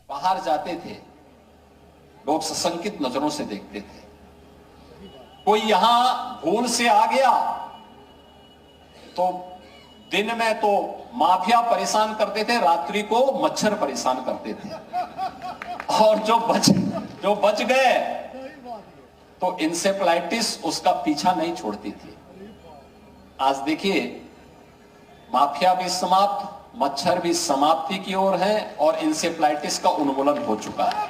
बाहर जाते थे, लोग सशंकित नजरों से देखते थे। कोई यहां भूल से आ गया तो दिन में तो माफिया परेशान करते थे, रात्रि को मच्छर परेशान करते थे। और जो बच गए तो इंसेफ्लाइटिस उसका पीछा नहीं छोड़ती थी। आज देखिए, माफिया भी समाप्त, मच्छर भी समाप्ति की ओर है और इंसेफ्लाइटिस का उन्मूलन हो चुका है।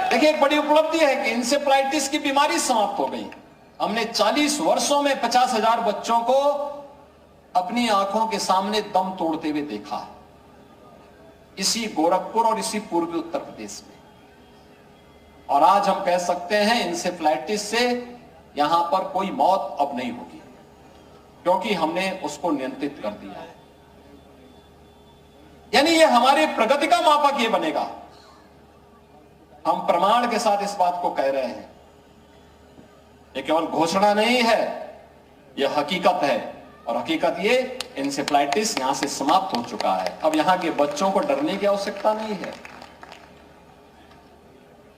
देखिए, एक बड़ी उपलब्धि है कि इंसेफ्लाइटिस की बीमारी समाप्त हो गई। हमने 40 वर्षों में 50,000 बच्चों को अपनी आंखों के सामने दम तोड़ते हुए देखा, इसी गोरखपुर और इसी पूर्वी उत्तर प्रदेश में। और आज हम कह सकते हैं इंसेफ्लाइटिस से यहां पर कोई मौत अब नहीं होगी, क्योंकि हमने उसको नियंत्रित कर दिया है। यानी ये हमारी प्रगति का मापक ये बनेगा। हम प्रमाण के साथ इस बात को कह रहे हैं, ये केवल घोषणा नहीं है, यह हकीकत है। और हकीकत ये, इंसेफ्लाइटिस यहां से समाप्त हो चुका है। अब यहां के बच्चों को डरने की आवश्यकता नहीं है।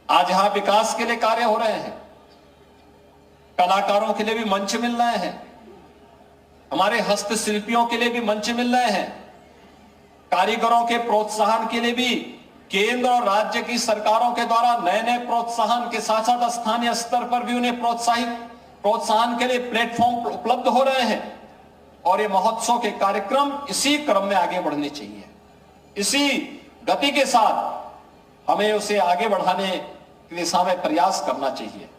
आज यहां विकास के लिए कार्य हो रहे हैं, कलाकारों के लिए भी मंच मिल रहे हैं, हमारे हस्तशिल्पियों के लिए भी मंच मिल रहे हैं, कारीगरों के प्रोत्साहन के लिए भी केंद्र और राज्य की सरकारों के द्वारा नए नए प्रोत्साहन के साथ साथ स्थानीय स्तर पर भी उन्हें प्रोत्साहन के लिए प्लेटफॉर्म उपलब्ध हो रहे हैं। और ये महोत्सव के कार्यक्रम इसी क्रम में आगे बढ़ने चाहिए। इसी गति के साथ हमें उसे आगे बढ़ाने की दिशा में प्रयास करना चाहिए।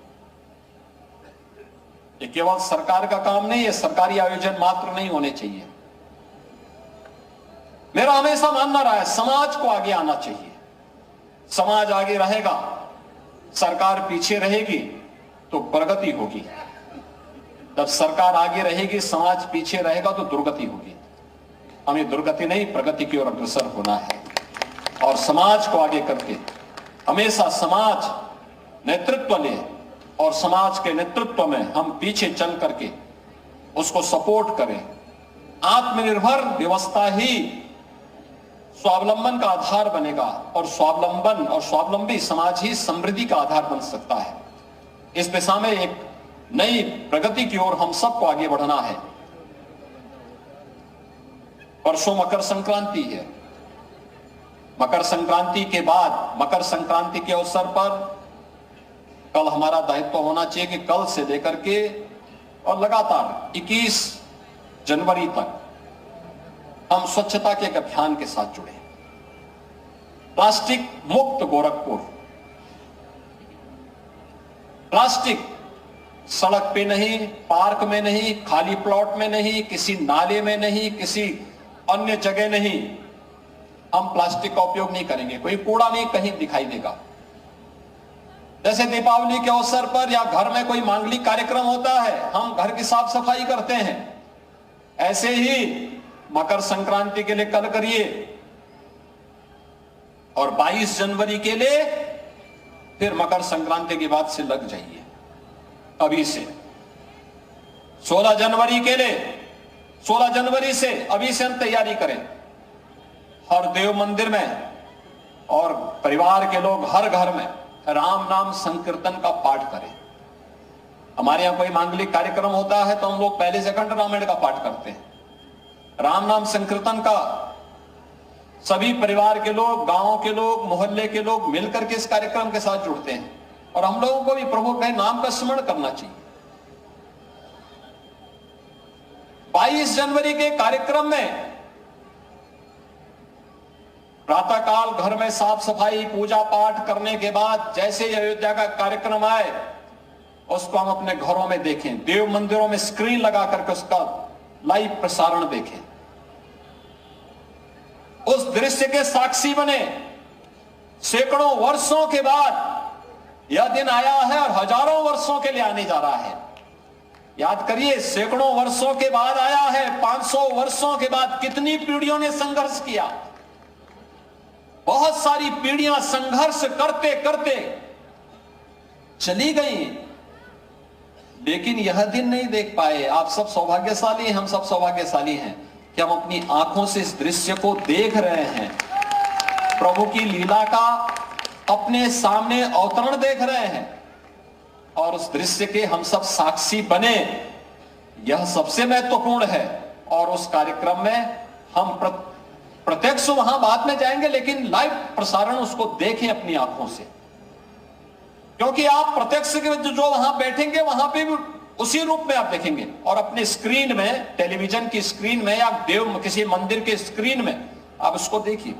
ये केवल सरकार का काम नहीं है, सरकारी आयोजन मात्र नहीं होने चाहिए। मेरा हमेशा मानना रहा है, समाज को आगे आना चाहिए। समाज आगे रहेगा, सरकार पीछे रहेगी तो प्रगति होगी। जब सरकार आगे रहेगी, समाज पीछे रहेगा तो दुर्गति होगी। हमें दुर्गति नहीं, प्रगति की ओर अग्रसर होना है। और समाज को आगे करके हमेशा समाज नेतृत्व ले और समाज के नेतृत्व में हम पीछे चल करके उसको सपोर्ट करें। आत्मनिर्भर व्यवस्था ही स्वावलंबन का आधार बनेगा और स्वावलंबन और स्वावलंबी समाज ही समृद्धि का आधार बन सकता है। इस दिशा में एक नई प्रगति की ओर हम सबको आगे बढ़ना है। परसों मकर संक्रांति है। मकर संक्रांति के बाद, मकर संक्रांति के अवसर पर कल हमारा दायित्व होना चाहिए कि कल से लेकर के और लगातार 21 जनवरी तक हम स्वच्छता के एक अभियान के साथ जुड़े। प्लास्टिक मुक्त गोरखपुर। प्लास्टिक सड़क पे नहीं, पार्क में नहीं, खाली प्लॉट में नहीं, किसी नाले में नहीं, किसी अन्य जगह नहीं, हम प्लास्टिक का उपयोग नहीं करेंगे। कोई कूड़ा नहीं कहीं दिखाई देगा। जैसे दीपावली के अवसर पर या घर में कोई मांगलिक कार्यक्रम होता है, हम घर की साफ सफाई करते हैं, ऐसे ही मकर संक्रांति के लिए कल करिए और 22 जनवरी के लिए फिर मकर संक्रांति के बाद से लग जाइए। अभी से 16 जनवरी के लिए, 16 जनवरी से अभी से हम तैयारी करें। हर देव मंदिर में और परिवार के लोग हर घर में राम नाम संकीर्तन का पाठ करें। हमारे यहां कोई मांगलिक कार्यक्रम होता है तो हम लोग पहले से खंड रामायण का पाठ करते हैं। राम नाम संकीर्तन का सभी परिवार के लोग, गांव के लोग, मोहल्ले के लोग मिलकर के इस कार्यक्रम के साथ जुड़ते हैं और हम लोगों को भी प्रभु के नाम का स्मरण करना चाहिए। 22 जनवरी के कार्यक्रम में प्रातःकाल घर में साफ सफाई, पूजा पाठ करने के बाद जैसे ही अयोध्या का कार्यक्रम आए, उसको हम अपने घरों में देखें, देव मंदिरों में स्क्रीन लगा करके उसका लाइव प्रसारण देखें, उस दृश्य के साक्षी बने। सैकड़ों वर्षों के बाद यह दिन आया है और हजारों वर्षों के लिए आने जा रहा है। याद करिए, सैकड़ों वर्षों के बाद आया है, 500 वर्षों के बाद कितनी पीढ़ियों ने संघर्ष किया। बहुत सारी पीढ़ियां संघर्ष करते करते चली गई, लेकिन यह दिन नहीं देख पाए। आप सब सौभाग्यशाली हैं, हम सब सौभाग्यशाली हैं कि हम अपनी आंखों से इस दृश्य को देख रहे हैं। प्रभु की लीला का अपने सामने अवतरण देख रहे हैं और उस दृश्य के हम सब साक्षी बने, यह सबसे महत्वपूर्ण है। और उस कार्यक्रम में हम प्रत्यक्ष वहां बाद में जाएंगे, लेकिन लाइव प्रसारण उसको देखें अपनी आंखों से, क्योंकि आप प्रत्यक्ष जो वहां बैठेंगे वहां पे भी उसी रूप में आप देखेंगे। और अपने स्क्रीन में, टेलीविजन की स्क्रीन में या देव किसी मंदिर के स्क्रीन में आप उसको देखिए।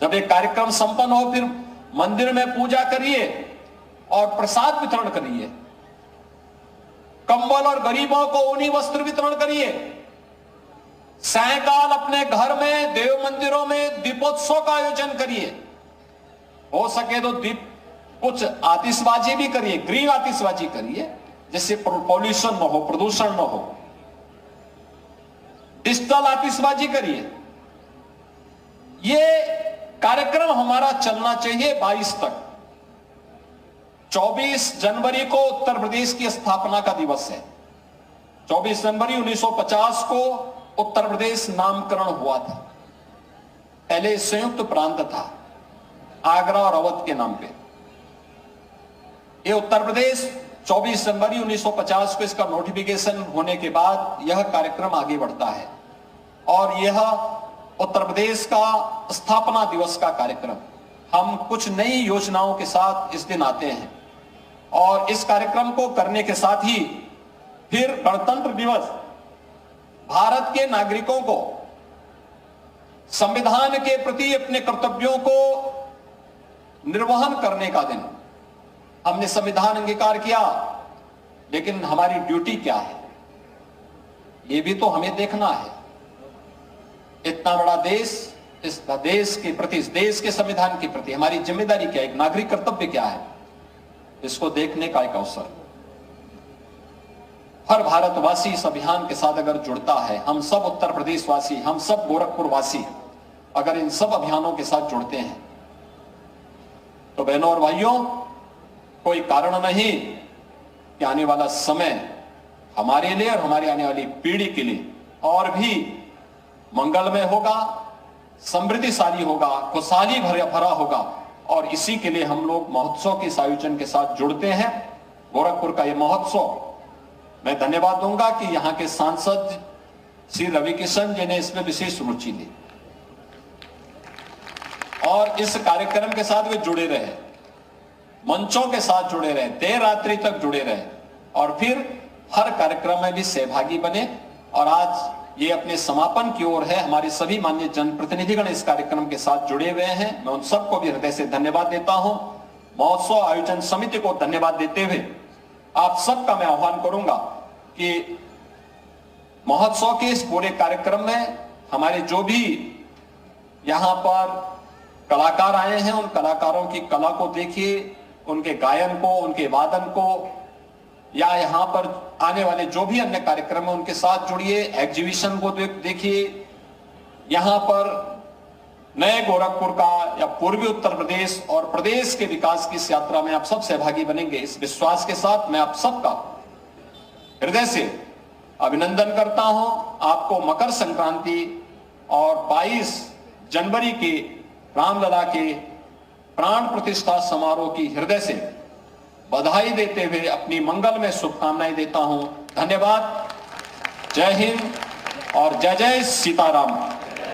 जब एक कार्यक्रम संपन्न हो फिर मंदिर में पूजा करिए और प्रसाद वितरण करिए, कंबल और गरीबों को ऊनी वस्त्र वितरण करिए। सायंकाल अपने घर में, देव मंदिरों में दीपोत्सव का आयोजन करिए। हो सके तो दीप कुछ आतिशबाजी भी करिए, ग्रीन आतिशबाजी करिए, जिससे पॉल्यूशन न हो, प्रदूषण न हो। डिजिटल आतिशबाजी करिए। ये कार्यक्रम हमारा चलना चाहिए 22 तक। 24 जनवरी को उत्तर प्रदेश की स्थापना का दिवस है। 24 जनवरी 1950 को उत्तर प्रदेश नामकरण हुआ था। पहले संयुक्त प्रांत था, आगरा और अवध के नाम पे। ये उत्तर प्रदेश 24 जनवरी 1950 को इसका नोटिफिकेशन होने के बाद यह कार्यक्रम आगे बढ़ता है और यह उत्तर प्रदेश का स्थापना दिवस का कार्यक्रम। हम कुछ नई योजनाओं के साथ इस दिन आते हैं और इस कार्यक्रम को करने के साथ ही फिर गणतंत्र दिवस, भारत के नागरिकों को संविधान के प्रति अपने कर्तव्यों को निर्वहन करने का दिन। हमने संविधान अंगीकार किया, लेकिन हमारी ड्यूटी क्या है, ये भी तो हमें देखना है। इतना बड़ा देश, इस देश के प्रति, इस देश के संविधान के प्रति हमारी जिम्मेदारी क्या है, एक नागरिक कर्तव्य क्या है, इसको देखने का एक अवसर। हर भारतवासी इस अभियान के साथ अगर जुड़ता है, हम सब उत्तर प्रदेश वासी, हम सब गोरखपुर वासी अगर इन सब अभियानों के साथ जुड़ते हैं, तो बहनों और भाइयों, कोई कारण नहीं कि आने वाला समय हमारे लिए और हमारी आने वाली पीढ़ी के लिए और भी मंगलमय होगा, समृद्धिशाली होगा, खुशहाली भरा होगा। और इसी के लिए हम लोग महोत्सव के इस आयोजन के साथ जुड़ते हैं। गोरखपुर का ये महोत्सव, मैं धन्यवाद दूंगा कि यहाँ के सांसद श्री रवि किशन जी ने इसमें विशेष रुचि ली और इस कार्यक्रम के साथ वे जुड़े रहे, मंचों के साथ जुड़े रहे, देर रात्रि तक जुड़े रहे और फिर हर कार्यक्रम में भी सहभागी बने। और आज ये अपने समापन की ओर है। हमारे सभी माननीय जनप्रतिनिधिगण इस कार्यक्रम के साथ जुड़े हुए हैं। मैं उन सबको भी हृदय से धन्यवाद देता हूं। महोत्सव आयोजन समिति को धन्यवाद देते हुए आप सबका मैं आह्वान करूंगा कि महोत्सव के इस पूरे कार्यक्रम में हमारे जो भी यहां पर कलाकार आए हैं, उन कलाकारों की कला को देखिए, उनके गायन को, उनके वादन को, या यहाँ पर आने वाले जो भी अन्य कार्यक्रम है उनके साथ जुड़िए, एग्जीबिशन को देखिए। यहाँ पर नए गोरखपुर का या पूर्वी उत्तर प्रदेश और प्रदेश के विकास की इस यात्रा में आप सब सहभागी बनेंगे, इस विश्वास के साथ मैं आप सबका हृदय से अभिनंदन करता हूं। आपको मकर संक्रांति और 22 जनवरी के रामलला के प्राण प्रतिष्ठा समारोह की हृदय से बधाई देते हुए अपनी मंगल में शुभकामनाएं देता हूं। धन्यवाद। जय हिंद और जय जय सीताराम।